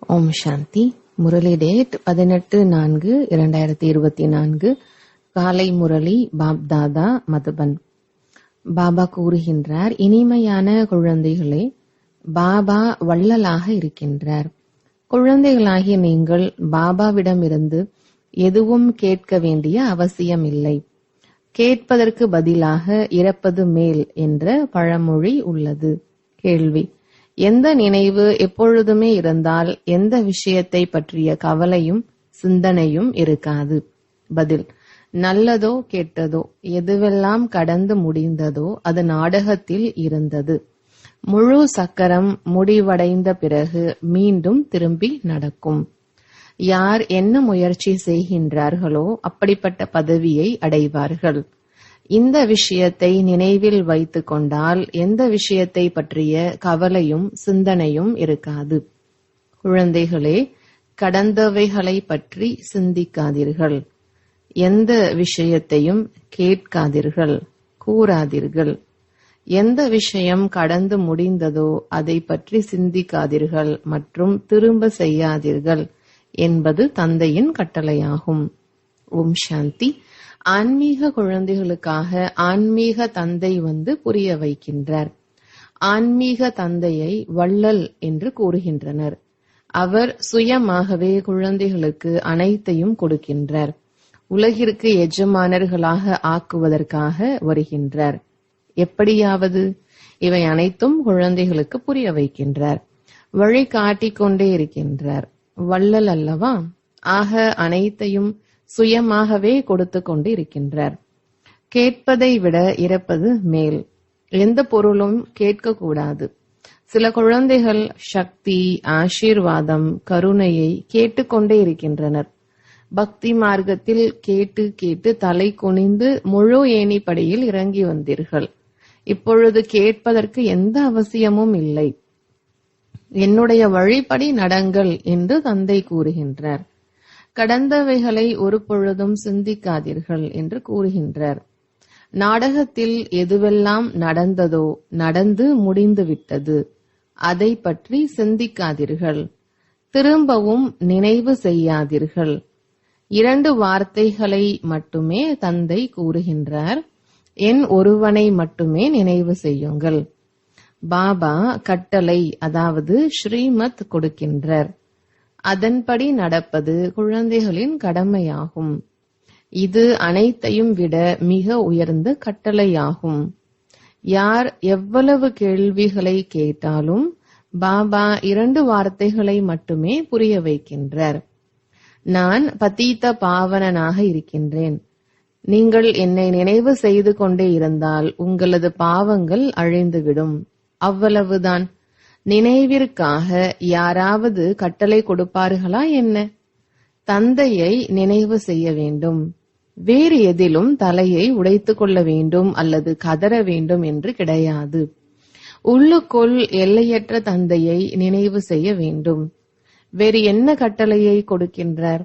ஓம் சாந்தி. Murali date 18/4/2024. காலை முரளி பாப்தாதா மதுபன். பாபா கூறுகின்றார், இனிமையான குழந்தைகளே, பாபா வள்ளலாக இருக்கின்றார். குழந்தைகளாகிய நீங்கள் பாபாவிடமிருந்து எதுவும் கேட்க வேண்டிய அவசியமில்லை. கேட்பதற்கு பதிலாக இறப்பது மேல் என்ற பழமொழி உள்ளது. கேள்வி: எந்த நினைவு எப்பொழுதுமே இருந்தால் எந்த விஷயத்தை பற்றிய கவலையும் சிந்தனையும் இருக்காது? பதில்: நல்லதோ கெட்டதோ எதுவெல்லாம் கடந்து முடிந்ததோ அது நாடகத்தில் இருந்தது. முழு சக்கரம் முடிவடைந்த பிறகு மீண்டும் திரும்பி நடக்கும். யார் என்ன முயற்சி செய்கின்றார்களோ அப்படிப்பட்ட பதவியை அடைவார்கள். இந்த விஷயத்தை நினைவில் வைத்துக் கொண்டால் எந்த விஷயத்தை பற்றிய கவலையும் சிந்தனையும் இருக்காது. குழந்தைகளே, கடந்தவைகளை பற்றி சிந்திக்காதீர்கள். எந்த விஷயத்தையும் கேட்காதீர்கள், கூறாதீர்கள். எந்த விஷயம் கடந்து முடிந்ததோ அதை பற்றி சிந்திக்காதீர்கள் மற்றும் திரும்ப செய்யாதீர்கள் என்பது தந்தையின் கட்டளையாகும். ஓம் சாந்தி. ஆன்மீக குழந்தைகளுக்காக ஆன்மீக தந்தை புரிய வைக்கின்றார். ஆன்மீக தந்தையை வள்ளல் என்று கூறுகின்றனர். அவர் சுயமாகவே குழந்தைகளுக்கு அனைத்தையும் கொடுக்கின்றார். உலகிற்கு எஜமானர்களாக ஆக்குவதற்காக வருகின்றார். எப்படியாவது இவை அனைத்தும் குழந்தைகளுக்கு புரிய வைக்கின்றார். வழி காட்டிக் கொண்டே இருக்கின்றார். வள்ளல் அல்லவா? ஆக அனைத்தையும் சுயமாகவே கொடுத்து கொண்டு இருக்கின்றார். கேட்பதை விட இறப்பது மேல். எந்த பொருளும் கேட்கக்கூடாது. சில குழந்தைகள் சக்தி, ஆசீர்வாதம், கருணையை கேட்டுக்கொண்டே இருக்கின்றனர். பக்தி மார்க்கத்தில் கேட்டு கேட்டு தலை குனிந்து முழு ஏணிப்படியில் இறங்கி வந்தீர்கள். இப்பொழுது கேட்பதற்கு எந்த அவசியமும் இல்லை. என்னுடைய வழிப்படி நடங்கள் என்று தந்தை கூறுகின்றார். கடந்தவைகளை ஒரு பொழுதும் சிந்திக்காதீர்கள் என்று கூறுகின்றார். நாடகத்தில் எதுவெல்லாம் நடந்ததோ நடந்து முடிந்துவிட்டது. அதை பற்றி சிந்திக்காதீர்கள். திரும்பவும் நினைவு செய்யாதீர்கள். 2 வார்த்தைகளை மட்டுமே தந்தை கூறுகின்றார். என் ஒருவனை மட்டுமே நினைவு செய்யுங்கள். பாபா கட்டளை, அதாவது ஸ்ரீமத் கொடுக்கின்றார். அதன்படி நடப்பது குழந்தைகளின் கடமையாகும். இது அனைத்தையும் விட மிக உயர்ந்த கட்டளையாகும். யார் எவ்வளவு கேள்விகளை கேட்டாலும் பாபா 2 வார்த்தைகளை மட்டுமே புரிய வைக்கின்றார். நான் பதீத பாவனனாக இருக்கின்றேன். நீங்கள் என்னை நினைவு செய்து கொண்டே இருந்தால் உங்களது பாவங்கள் அழிந்துவிடும். அவ்வளவுதான். நினைவிற்காக யாராவது கட்டளை கொடுப்பார்களா என்ன? தந்தையை நினைவு செய்ய வேண்டும். வேறு எதிலும் தலையை உடைத்துக் கொள்ள வேண்டும் அல்லது கதற வேண்டும் என்று கிடையாது. உள்ளுக்குள் எல்லையற்ற தந்தையை நினைவு செய்ய வேண்டும். வேறு என்ன கட்டளையை கொடுக்கின்றார்?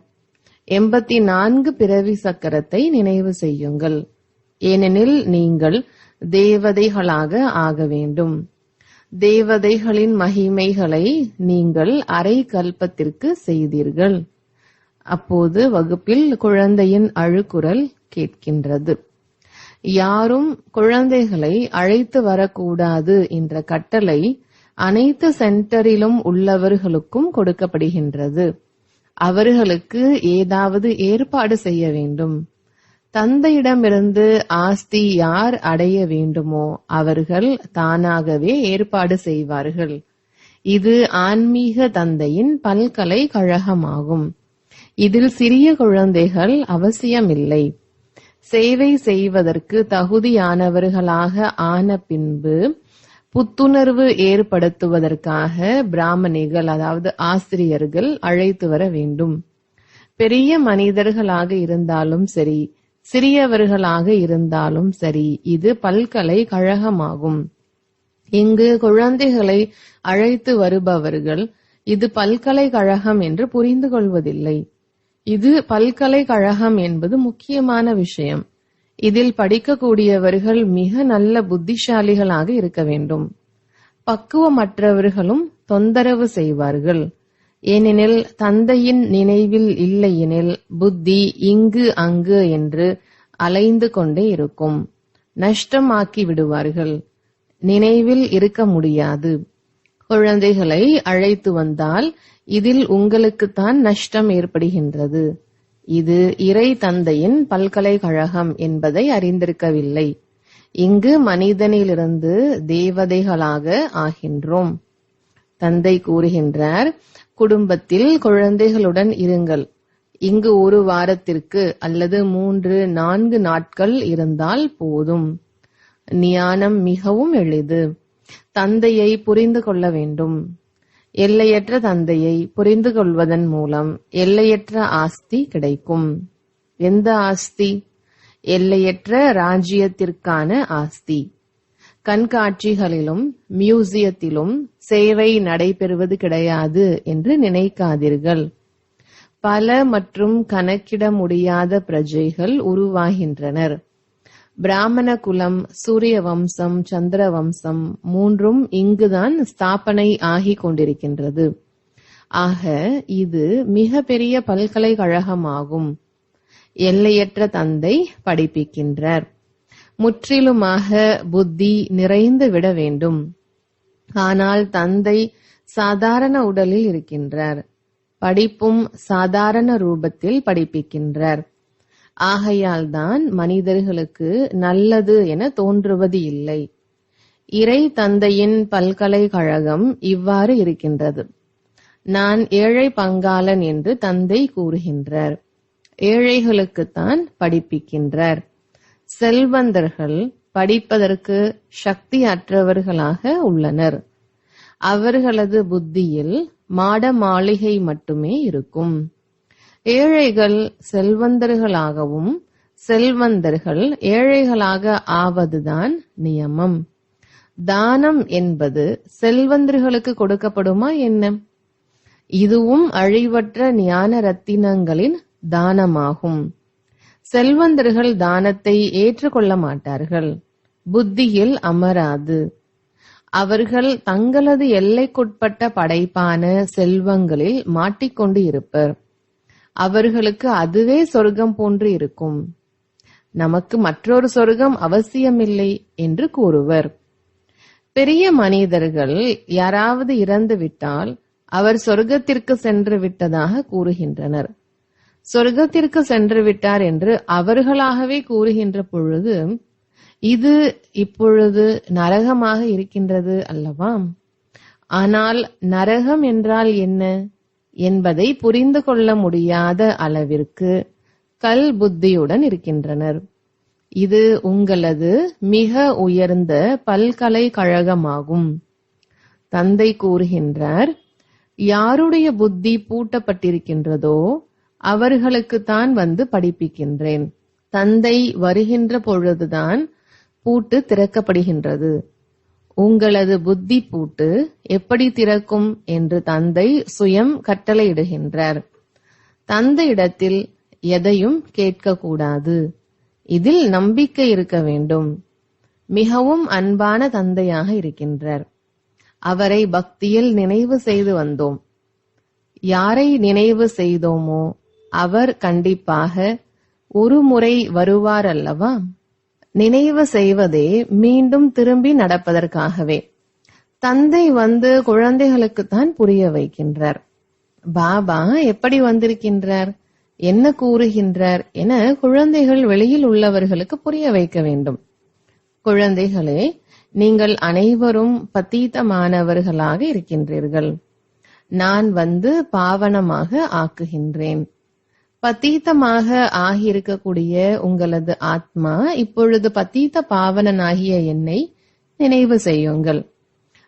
84 பிறவி சக்கரத்தை நினைவு செய்யுங்கள். ஏனெனில் நீங்கள் தேவதைகளாக ஆக வேண்டும். தேவதைகளின் மகிமைகளை நீங்கள் அரை கல்பத்திற்கு செய்தீர்கள். அப்போது வகுப்பில் குழந்தையின் அழுகுரல் கேட்கின்றது. யாரும் குழந்தைகளை அழைத்து வரக்கூடாது என்ற கட்டளை அனைத்து சென்டரிலும் உள்ளவர்களுக்கும் கொடுக்கப்படுகின்றது. அவர்களுக்கு ஏதாவது ஏற்பாடு செய்ய வேண்டும். தந்தையிடமிருந்து ஆஸ்தி யார் அடைய வேண்டுமோ அவர்கள் தானாகவே ஏற்பாடு செய்வார்கள். இது ஆன்மீக தந்தையின் பல்கலைக்கழகமாகும். இதில் சிறிய குழந்தைகள் அவசியமில்லை. சேவை செய்வதற்கு தகுதியானவர்களாக ஆன பின்பு புத்துணர்வு ஏற்படுத்துவதற்காக பிராமணிகள், அதாவது ஆசிரியர்கள் அழைத்து வர வேண்டும். பெரிய மனிதர்களாக இருந்தாலும் சரி, சிறியவர்களாக இருந்தாலும் சரி, இது பல்கலைக்கழகமாகும். இங்கு குழந்தைகளை அழைத்து வருபவர்கள் இது பல்கலைக்கழகம் என்று புரிந்து கொள்வதில்லை. இது பல்கலைக்கழகம் என்பது முக்கியமான விஷயம். இதில் படிக்கக்கூடியவர்கள் மிக நல்ல புத்திசாலிகளாக இருக்க வேண்டும். பக்குவமற்றவர்களும் தொந்தரவு செய்வார்கள். ஏனெனில் தந்தையின் நினைவில் இல்லையெனில் புத்தி இங்கு அங்கு என்று அலைந்து கொண்டே இருக்கும். நஷ்டமாக்கி விடுவார்கள். நினைவில் இருக்க முடியாது. குழந்தைகளை அழைத்து வந்தால் இதில் உங்களுக்குத்தான் நஷ்டம் ஏற்படுகின்றது. இது இறை தந்தையின் பல்கலைக்கழகம் என்பதை அறிந்திருக்கவில்லை. இங்கு மனிதனிலிருந்து தேவதைகளாக ஆகின்றோம். தந்தை கூறுகின்றார், குடும்பத்தில் குழந்தைகளுடன் இருங்கள். இங்கு ஒரு வாரத்திற்கு அல்லது 3-4 நாட்கள் இருந்தால் போதும். ஞானம் மிகவும் எளிது. தந்தையை புரிந்து கொள்ள வேண்டும். எல்லையற்ற தந்தையை புரிந்து கொள்வதன் மூலம் எல்லையற்ற ஆஸ்தி கிடைக்கும். எந்த ஆஸ்தி? எல்லையற்ற ராஜ்யத்திற்கான ஆஸ்தி. கண்காட்சிகளிலும் மியூசியத்திலும் சேவை நடைபெறுவது கிடையாது என்று நினைக்காதீர்கள். பல மற்றும் கணக்கிட முடியாத பிரஜைகள் உருவாகின்றனர். பிராமண குலம், சூரிய வம்சம், சந்திர வம்சம் 3ம் இங்குதான் ஸ்தாபனை ஆகிக் கொண்டிருக்கின்றது. ஆக இது மிக பெரிய பல்கலைக்கழகமாகும். எல்லையற்ற தந்தை படிப்பிக்கின்றார். முற்றிலுமாக புத்தி நிறைந்து விட வேண்டும். ஆனால் தந்தை சாதாரண உடலில் இருக்கின்றார். படிப்பும் சாதாரண ரூபத்தில் படிப்பிக்கின்றார். ஆகையால் தான் மனிதர்களுக்கு நல்லது என தோன்றுவது இல்லை. இறை தந்தையின் பல்கலைக்கழகம் இவ்வாறு இருக்கின்றது. நான் ஏழை பங்காளன் என்று தந்தை கூறுகின்றார். ஏழைகளுக்குத்தான் படிப்பிக்கின்றார். செல்வந்தர்கள் படிப்பதற்கு சக்தி அற்றவர்களாக உள்ளனர். அவர்களது புத்தியில் மாட மாளிகை மட்டுமே இருக்கும். ஏழைகள் செல்வந்தர்களாகவும் செல்வந்தர்கள் ஏழைகளாக ஆவதுதான் நியமம். தானம் என்பது செல்வந்தர்களுக்கு கொடுக்கப்படுமா என்ன? இதுவும் அழிவற்ற ஞான ரத்தினங்களின் தானமாகும். செல்வந்தர்கள் தானத்தை ஏற்றுக்கொள்ள மாட்டார்கள். புத்தியில் அமராது. அவர்கள் தங்களது எல்லைக்குட்பட்ட படைப்பான செல்வங்களில் மாட்டிக்கொண்டு இருப்பர். அவர்களுக்கு அதுவே சொர்க்கம் போன்று இருக்கும். நமக்கு மற்றொரு சொர்க்கம் அவசியமில்லை என்று கூறுவர். பெரிய மனிதர்கள் யாராவது இறந்து விட்டால் அவர் சொர்க்கத்திற்கு சென்று விட்டதாக கூறுகின்றனர். சொர்க்கத்திற்கு சென்று விட்டார் என்று அவர்களாகவே கூறுகின்ற பொழுது இது இப்பொழுது நரகமாக இருக்கின்றது அல்லவா? ஆனால் நரகம் என்றால் என்ன என்பதை புரிந்து கொள்ள முடியாத அளவிற்கு கல் புத்தியுடன் இருக்கின்றனர். இது உங்களது மிக உயர்ந்த பல்கலைக்கழகமாகும். தந்தை கூறுகின்றார், யாருடைய புத்தி பூட்டப்பட்டிருக்கின்றதோ அவர்களுக்குத்தான் வந்து படிப்பிக்கின்றேன். தந்தை வருகின்ற பொழுதுதான் பூட்டு திறக்கப்படுகின்றது. உங்களது புத்தி பூட்டு எப்படி திறக்கும் என்று தந்தை சுயம் கட்டளையிடுகின்றார். தந்தையிடத்தில் எதையும் கேட்கக்கூடாது. இதில் நம்பிக்கை இருக்க வேண்டும். மிகவும் அன்பான தந்தையாக இருக்கின்றார். அவரை பக்தியில் நினைவு செய்து வந்தோம். யாரை நினைவு செய்தோமோ அவர் கண்டிப்பாக ஒரு முறை வருவார் அல்லவா? நினைவு செய்வதே மீண்டும் திரும்பி நடப்பதற்காகவே. தந்தை வந்து குழந்தைகளுக்குத்தான் புரிய வைக்கின்றார். பாபா எப்படி வந்திருக்கின்றார், என்ன கூறுகின்றார் என குழந்தைகள் வெளியில் உள்ளவர்களுக்கு புரிய வைக்க வேண்டும். குழந்தைகளே, நீங்கள் அனைவரும் பதீதமானவர்களாக இருக்கின்றீர்கள். நான் வந்து பாவனமாக ஆக்குகின்றேன். பதீதமாக ஆகியிருக்கக்கூடிய உங்களது ஆத்மா இப்பொழுது பதீத பாவனனாகிய என்னை நினைவு செய்யுங்கள்.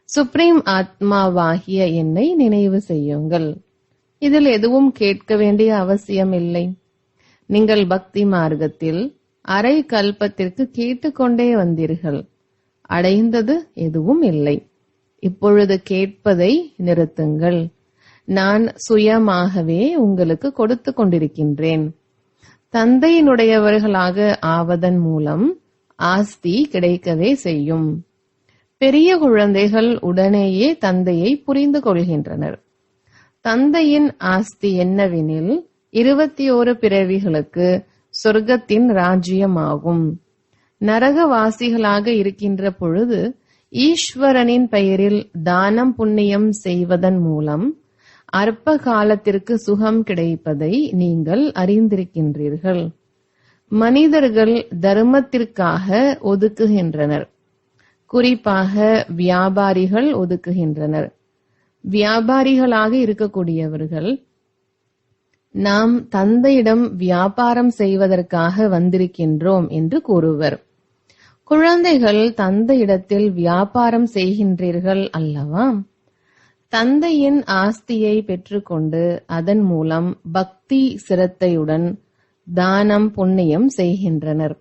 சுப்ரீம் ஆத்மாவாகிய என்னை நினைவு செய்யுங்கள். இதில் எதுவும் கேட்க வேண்டிய அவசியம் இல்லை. நீங்கள் பக்தி மார்க்கத்தில் அரை கல்பத்திற்கு கேட்டுக்கொண்டே வந்தீர்கள். அடைந்தது எதுவும் இல்லை. இப்பொழுது கேட்பதை நிறுத்துங்கள். நான் சுயமாகவே உங்களுக்கு கொடுத்து கொண்டிருக்கின்றேன். தந்தையினுடையவர்களாக ஆவதன் மூலம் ஆஸ்தி கிடைக்கவே செய்யும். பெரிய குழந்தைகள் உடனேயே தந்தையை புரிந்து கொள்கின்றனர். தந்தையின் ஆஸ்தி என்னவெனில் 21 பிறவிகளுக்கு சொர்க்கத்தின் ராஜ்யமாகும். நரகவாசிகளாக இருக்கின்ற பொழுது ஈஸ்வரனின் பெயரில் தானம் புண்ணியம் செய்வதன் மூலம் அற்ப காலத்திற்கு சுகம் கிடைப்பதை நீங்கள் அறிந்திருக்கின்றீர்கள். மனிதர்கள் தர்மத்திற்காக ஒதுக்குகின்றனர். குறிப்பாக வியாபாரிகள் ஒதுக்குகின்றனர். வியாபாரிகளாக இருக்கக்கூடியவர்கள் நாம் தந்தையிடம் வியாபாரம் செய்வதற்காக வந்திருக்கின்றோம் என்று கூறுவர். குழந்தைகள் தந்தையிடத்தில் வியாபாரம் செய்கின்றீர்கள் அல்லவா? தந்தையின் ஆஸ்தியை பெற்றுக்கொண்டு அதன் மூலம் பக்தி சிரத்தையுடன் தானம் புண்ணியம் செய்கின்றனர்.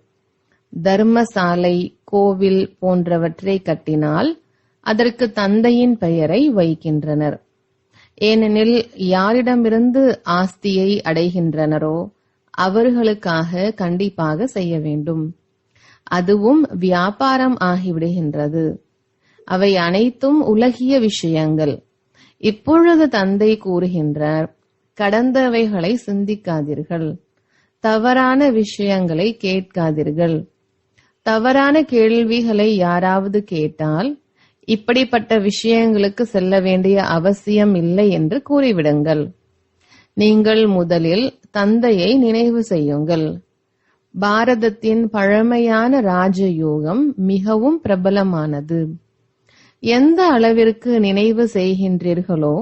தர்மசாலை, கோவில் போன்றவற்றை கட்டினால் அதற்கு தந்தையின் பெயரை வைக்கின்றனர். ஏனெனில் யாரிடமிருந்து ஆஸ்தியை அடைகின்றனரோ அவர்களுக்காக கண்டிப்பாக செய்ய வேண்டும். அதுவும் வியாபாரம் ஆகிவிடுகின்றது. அவை அனைத்தும் உலகிய விஷயங்கள். இப்பொழுது தந்தை கூறுகின்றார், கடந்தவைகளை சிந்திக்காதீர்கள், தவறான விஷயங்களை கேட்காதீர்கள். தவறான கேள்விகளை யாராவது கேட்டால் இப்படிப்பட்ட விஷயங்களுக்கு செல்ல வேண்டிய அவசியம் இல்லை என்று கூறிவிடுங்கள். நீங்கள் முதலில் தந்தையை நினைவு செய்யுங்கள். பாரதத்தின் பழமையான ராஜயோகம் மிகவும் பிரபலமானது. எந்த அளவிற்கு நினைவு செய்கின்றீர்களோ,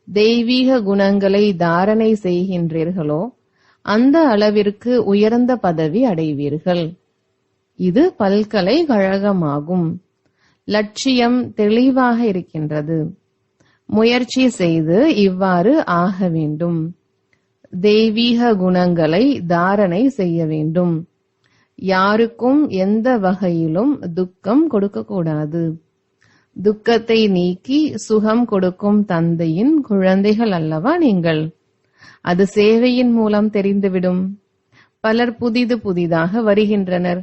தெய்வீக குணங்களை தாரணை செய்கின்றீர்களோ, அந்த அளவிற்கு உயர்ந்த பதவி அடைவீர்கள். இது பல்கலைக்கழகமாகும். லட்சியம் தெளிவாக இருக்கின்றது. முயற்சி செய்து இவ்வாறு ஆக வேண்டும். தெய்வீக குணங்களை தாரணை செய்ய வேண்டும். யாருக்கும் எந்த வகையிலும் துக்கம் கொடுக்கக்கூடாது. துக்கத்தை நீக்கி சுகம் கொடுக்கும் தந்தையின் குழந்தைகள் அல்லவா நீங்கள்? அது சேவையின் மூலம் தெரிந்துவிடும். பலர் புதிதாக வருகின்றனர்.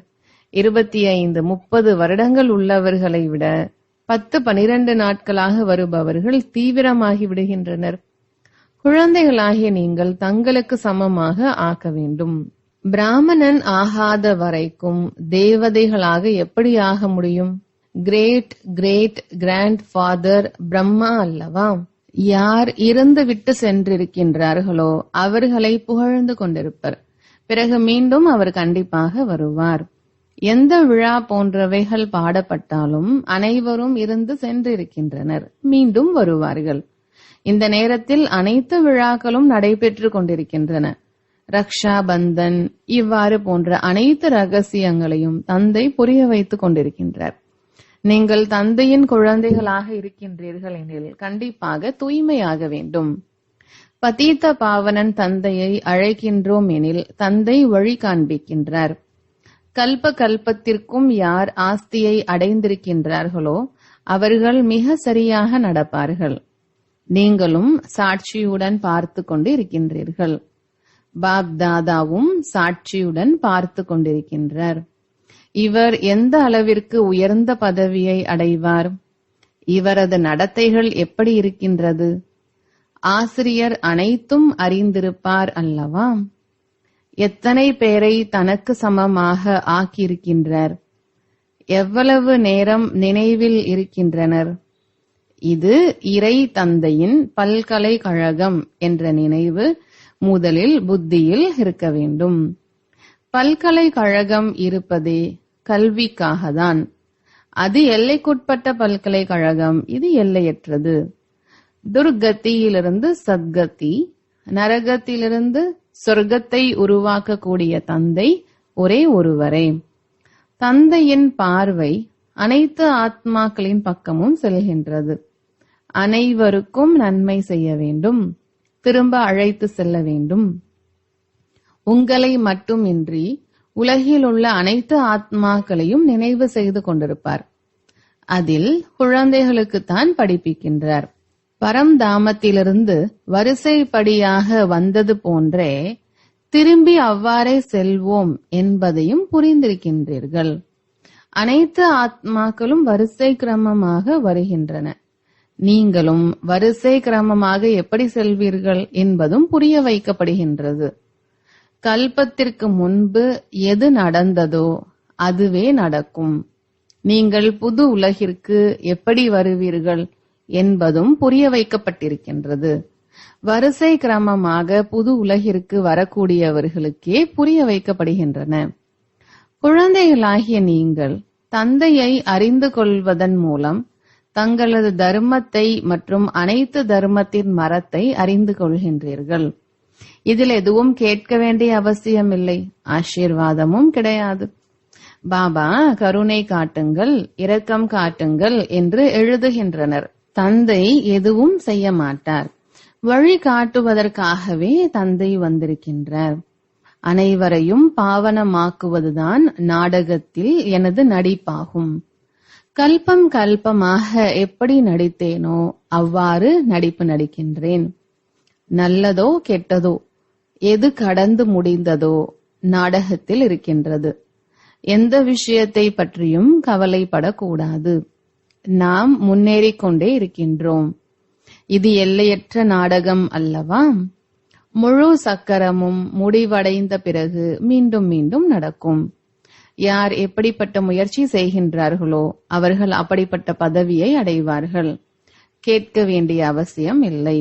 25-30 வருடங்கள் உள்ளவர்களை விட 10-12 நாட்களாக வருபவர்கள் தீவிரமாகி விடுகின்றனர். குழந்தைகளாகிய நீங்கள் தங்களுக்கு சமமாக ஆக்க வேண்டும். பிராமணன் ஆகாத வரைக்கும் தேவதைகளாக எப்படி ஆக முடியும்? Great great grandfather Brahma அல்லவா? யார் இருந்து விட்டு சென்றிருக்கின்றார்களோ அவர்களை புகழ்ந்து கொண்டிருப்பர். பிறகு மீண்டும் அவர் கண்டிப்பாக வருவார். எந்த விழா போன்றவைகள் பாடப்பட்டாலும் அனைவரும் இருந்து சென்றிருக்கின்றனர், மீண்டும் வருவார்கள். இந்த நேரத்தில் அனைத்து விழாக்களும் நடைபெற்று கொண்டிருக்கின்றன. ரக்ஷா பந்தன் இவ்வாறு போன்ற அனைத்து ரகசியங்களையும் தந்தை புரிய வைத்துக் கொண்டிருக்கின்றார். நீங்கள் தந்தையின் குழந்தைகளாக இருக்கின்றீர்கள் எனில் கண்டிப்பாக தூய்மையாக வேண்டும். பதீத்த பாவனன் தந்தையை அழைக்கின்றோம் எனில் தந்தை வழி காண்பிக்கின்றார். கல்ப கல்பத்திற்கும் யார் ஆஸ்தியை அடைந்திருக்கின்றார்களோ அவர்கள் மிக சரியாக நடப்பார்கள். நீங்களும் சாட்சியுடன் பார்த்து கொண்டு இருக்கின்றீர்கள். பாப் தாதாவும் சாட்சியுடன் பார்த்து கொண்டிருக்கின்றார். இவர் எந்த அளவிற்கு உயர்ந்த பதவியை அடைவார்? இவரது நடத்தைகள் எப்படி இருக்கின்றது? ஆசிரியர் அனைத்தும் அறிந்திருப்பார் அல்லவா? எத்தனை பேரை தனக்கு சமமாக ஆக்கியிருக்கின்றார்? எவ்வளவு நேரம் நினைவில் இருக்கின்றனர்? இது இறை தந்தையின் பல்கலைக்கழகம் என்ற நினைவு முதலில் புத்தியில் இருக்க வேண்டும். பல்கலைக்கழகம் இருப்பதே கல்விக்காகத்தான். அது எல்லைக்குட்பட்ட பல்கலைக்கழகம், இது எல்லையற்றது. துர்கத்தியிலிருந்து சத்கதி, நரகத்திலிருந்து சொர்க்கத்தை உருவாக்கக்கூடிய தந்தை ஒரே ஒருவரே. தந்தையின் பார்வை அனைத்து ஆத்மாக்களின் பக்கமும் செல்கின்றது. அனைவருக்கும் நன்மை செய்ய வேண்டும், திரும்ப அழைத்து செல்ல வேண்டும். உங்களை மட்டுமின்றி உலகில் உள்ள அனைத்து ஆத்மாக்களையும் நினைவு செய்து கொண்டிருப்பார். அதில் குழந்தைகளுக்குத்தான் படிப்பிக்கின்றார். பரம்தாமத்திலிருந்து வரிசைப்படியாக வந்தது போன்றே திரும்பி அவ்வாறே செல்வோம் என்பதையும் புரிந்திருக்கின்றீர்கள். அனைத்து ஆத்மாக்களும் வரிசை கிரமமாக வருகின்றன. நீங்களும் வரிசை கிரமமாக எப்படி செல்வீர்கள் என்பதும் புரிய வைக்கப்படுகின்றது. கல்பத்திற்கு முன்பு எது நடந்ததோ அதுவே நடக்கும். நீங்கள் புது உலகிற்கு எப்படி வருவீர்கள் என்பதும் புரிய வைக்கப்பட்டிருக்கின்றது. வரிசை கிரமமாக புது உலகிற்கு வரக்கூடியவர்களுக்கே புரிய வைக்கப்படுகின்றன. குழந்தைகளாகிய நீங்கள் தந்தையை அறிந்து கொள்வதன் மூலம் தங்களது தர்மத்தை மற்றும் அனைத்து தர்மத்தின் மரத்தை அறிந்து கொள்கின்றீர்கள். இதில் எதுவும் கேட்க வேண்டிய அவசியமில்லை, ஆசீர்வாதமும் கிடையாது. பாபா கருணை காட்டுங்கள், இரக்கம் காட்டுங்கள் என்று எழுதுகின்றனர். தந்தை எதுவும் செய்ய மாட்டார். வழி காட்டுவதற்காகவே தந்தை வந்திருக்கின்றார். அனைவரையும் பாவனமாக்குவதுதான் நாடகத்தில் எனது நடிப்பாகும். கல்பம் கல்பமாக எப்படி நடித்தேனோ அவ்வாறு நடிப்பு நடிக்கின்றேன். நல்லதோ கெட்டதோ எது கடந்து முடிந்ததோ நாடகத்தில் இருக்கின்றது. எந்த விஷயத்தை பற்றியும் கவலைப்படக்கூடாது. நாம் முன்னேறிக் கொண்டே இருக்கின்றோம். இது எல்லையற்ற நாடகம் அல்லவா? முழு சக்கரமும் முடிவடைந்த பிறகு மீண்டும் மீண்டும் நடக்கும். யார் எப்படிப்பட்ட முயற்சி செய்கின்றார்களோ அவர்கள் அப்படிப்பட்ட பதவியை அடைவார்கள். கேட்க வேண்டிய அவசியம் இல்லை.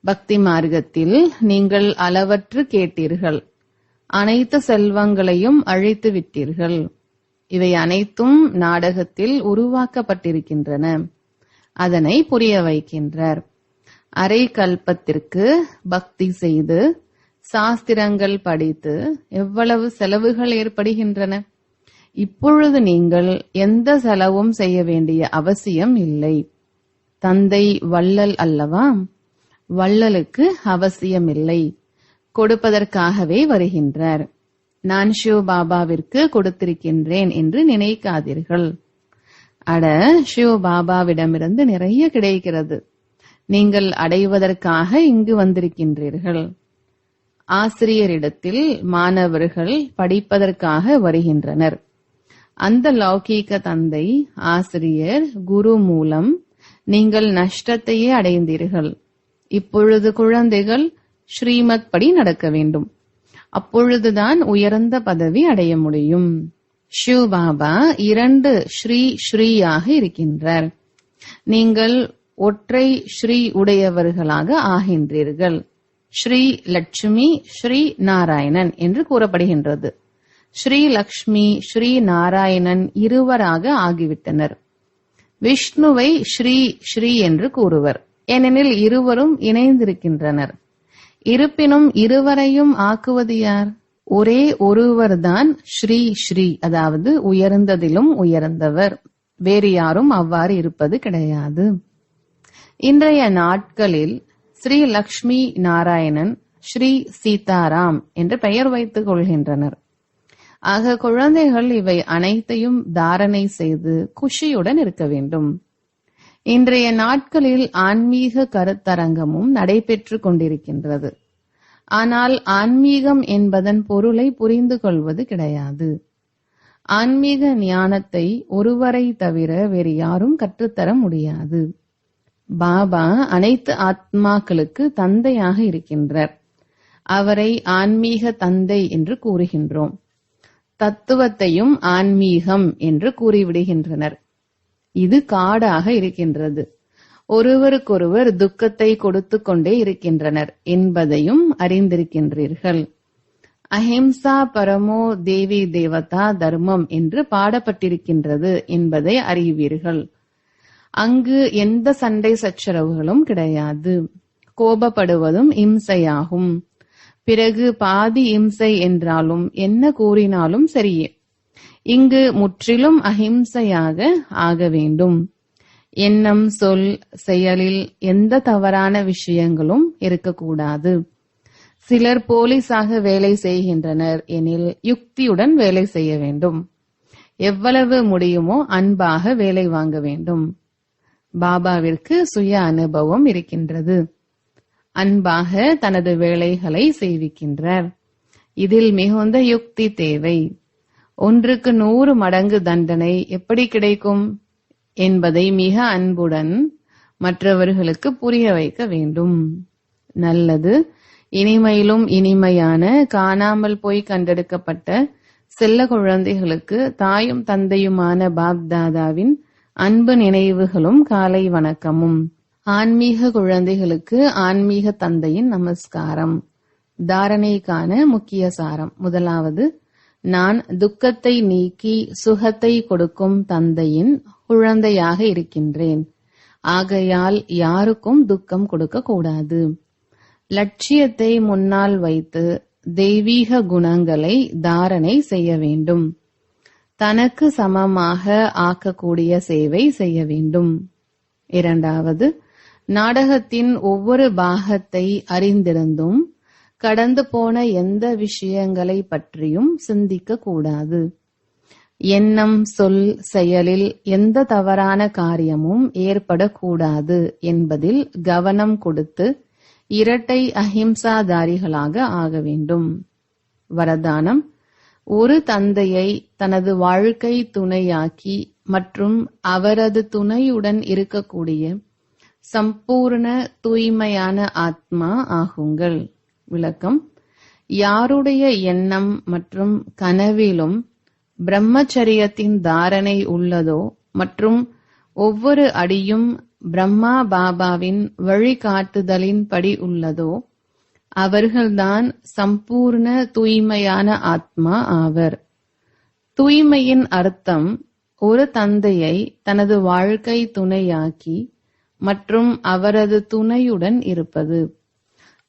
பக்தி மார்க்கத்தில் நீங்கள் அளவற்று கேட்டீர்கள். அனைத்து செல்வங்களையும் அழித்து விட்டீர்கள். இவை அனைத்தும் நாடகத்தில் உருவாக்கப்பட்டிருக்கின்றன. அதனை புரிய வைக்கின்றார். அரை கல்பத்திற்கு பக்தி செய்து சாஸ்திரங்கள் படித்து எவ்வளவு செலவுகள் ஏற்படுகின்றன. இப்பொழுது நீங்கள் எந்த செலவும் செய்ய வேண்டிய அவசியம் இல்லை. தந்தை வள்ளல் அல்லவா? வள்ளலுக்கு அவசியமில்லை. கொடுப்பதற்காகவே வருகின்றார். நான் சிவ பாபாவிற்கு கொடுத்திருக்கின்றேன் என்று நினைக்காதீர்கள். அட, சிவ பாபாவிடமிருந்து நிறைய கிடைக்கிறது. நீங்கள் அடைவதற்காக இங்கு வந்திருக்கின்றீர்கள். ஆசிரியரிடத்தில் மாணவர்கள் படிப்பதற்காக வருகின்றனர். அந்த லௌகீக தந்தை ஆசிரியர் குரு மூலம் நீங்கள் நஷ்டத்தையே அடைந்தீர்கள். இப்பொழுது குழந்தைகள் ஸ்ரீமத் படி நடக்க வேண்டும். அப்பொழுதுதான் உயர்ந்த பதவி அடைய முடியும். சிவ் பாபா 2 ஸ்ரீயாக இருக்கின்றார். நீங்கள் ஒற்றை ஸ்ரீ உடையவர்களாக ஆகின்றீர்கள். ஸ்ரீ லட்சுமி, ஸ்ரீ நாராயணன் என்று கூறப்படுகின்றது. ஸ்ரீ லக்ஷ்மி, ஸ்ரீ நாராயணன் இருவராக ஆகிவிட்டனர். விஷ்ணுவை ஸ்ரீ என்று கூறுவர். ஏனெனில் இருவரும் இணைந்திருக்கின்றனர். இருப்பினும் இருவரையும் ஆக்குவது யார்? ஒரே ஒருவர்தான் ஸ்ரீ, அதாவது உயர்ந்ததிலும் உயர்ந்தவர். வேறு யாரும் அவ்வாறு இருப்பது கிடையாது. இன்றைய நாட்களில் ஸ்ரீ லக்ஷ்மி நாராயணன், ஸ்ரீ சீதாராம் என்று பெயர் வைத்துக் கொள்கின்றனர். ஆக குழந்தைகள் இவை அனைத்தையும் தாரணை செய்து குஷியுடன் இருக்க வேண்டும். இன்றைய நாட்களில் ஆன்மீக கருத்தரங்கமும் நடைபெற்றுக் கொண்டிருக்கின்றது. ஆனால் ஆன்மீகம் என்பதன் பொருளை புரிந்து கொள்வது கிடையாது. ஆன்மீக ஞானத்தை ஒருவரை தவிர வேறு யாரும் கற்றுத்தர முடியாது. பாபா அனைத்து ஆத்மாக்களுக்கு தந்தையாக இருக்கின்றார். அவரை ஆன்மீக தந்தை என்று கூறுகின்றோம். தத்துவத்தையும் ஆன்மீகம் என்று கூறிவிடுகின்றனர். இது காடாக இருக்கின்றது. ஒருவருக்கொருவர் துக்கத்தை கொடுத்து கொண்டே இருக்கின்றனர் என்பதையும் அறிந்திருக்கின்றீர்கள். அஹிம்சா பரமோ தேவி தேவதா தர்மம் என்று பாடப்பட்டிருக்கின்றது என்பதை அறிவீர்கள். அங்கு எந்த சண்டை சச்சரவுகளும் கிடையாது. கோபப்படுவதும் இம்சையாகும். பிறகு பாதி இம்சை என்றாலும் என்ன கூறினாலும் சரியே. இங்கு முற்றிலும் அஹிம்சையாக ஆக வேண்டும். எண்ணம், சொல், செயலில் எந்த தவறான விஷயங்களும் இருக்கக்கூடாது. சிலர் போலீஸாக வேலை செய்கின்றனர் எனில் யுக்தியுடன் வேலை செய்ய வேண்டும். எவ்வளவு முடியுமோ அன்பாக வேலை வாங்க வேண்டும். பாபாவிற்கு சுய அனுபவம் இருக்கின்றது. அன்பாக தனது வேலைகளை செய்விக்கின்றார். இதில் மிகுந்த யுக்தி தேவை. 1க்கு 100 மடங்கு தண்டனை எப்படி கிடைக்கும் என்பதை மிக அன்புடன் மற்றவர்களுக்கு புரிய வைக்க வேண்டும். நல்லது. இனிமையிலும் இனிமையான காணாமல் போய் கண்டெடுக்கப்பட்ட செல்ல குழந்தைகளுக்கு தாயும் தந்தையுமான பாப்தாதாவின் அன்பு நினைவுகளும் காலை வணக்கமும். ஆன்மீக குழந்தைகளுக்கு ஆன்மீக தந்தையின் நமஸ்காரம். தாரணைக்கான முக்கிய சாரம். முதலாவது, நான் துக்கத்தை நீக்கி சுகத்தை கொடுக்கும் தந்தையின் குழந்தையாக இருக்கின்றேன். ஆகையால் யாருக்கும் துக்கம் கொடுக்க கூடாது. லட்சியத்தை முன்னால் வைத்து தெய்வீக குணங்களை தாரணை செய்ய வேண்டும். தனக்கு சமமாக ஆக்கக்கூடிய சேவை செய்ய வேண்டும். இரண்டாவது, நாடகத்தின் ஒவ்வொரு பாகத்தை அறிந்திருந்தும் கடந்து போன எந்த விஷயங்களை பற்றியும் சிந்திக்க கூடாது. எண்ணம், சொல், செயலில் எந்த தவறான காரியமும் ஏற்படக்கூடாது என்பதில் கவனம் கொடுத்து இரட்டை அஹிம்சாதாரிகளாக ஆக வேண்டும். வரதானம். ஒரு தந்தையை தனது வாழ்க்கை துணையாக்கி மற்றும் அவரது துணையுடன் இருக்கக்கூடிய சம்பூர்ண தூய்மையான ஆத்மா ஆகுங்கள். விளக்கம். யாருடைய எண்ணம் மற்றும் கனவிலும் பிரம்மச்சரியத்தின் தாரணை உள்ளதோ மற்றும் ஒவ்வொரு அடியும் பிரம்மா பாபாவின் வழிகாட்டுதலின்படி உள்ளதோ அவர்கள்தான் சம்பூர்ண தூய்மையான ஆத்மா ஆவர். தூய்மையின் அர்த்தம் ஒரு தந்தையை தனது வாழ்க்கை துணையாக்கி மற்றும் அவரது துணையுடன் இருப்பது.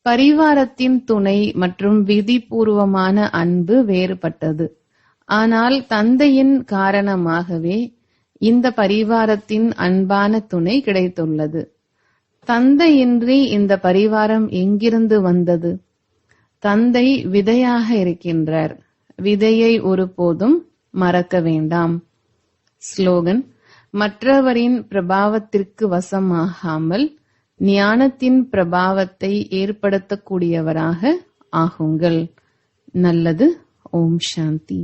பரிவாரத்தின் துணை மற்றும் விதிபூர்வமான அன்பு வேறுபட்டது. ஆனால் தந்தையின் காரணமாகவே இந்த பரிவாரத்தின் அன்பான துணை கிடைத்துள்ளது. தந்தையின்றி இந்த பரிவாரம் எங்கிருந்து வந்தது? தந்தை விதையாக இருக்கின்றார். விதையை ஒருபோதும் மறக்க வேண்டாம். ஸ்லோகன். மற்றவரின் பிரபாவத்திற்கு வசமாகாமல் ஞானத்தின் பிரபாவத்தை ஏற்படுத்தக்கூடியவராக ஆகுங்கள். நல்லது. ஓம் சாந்தி.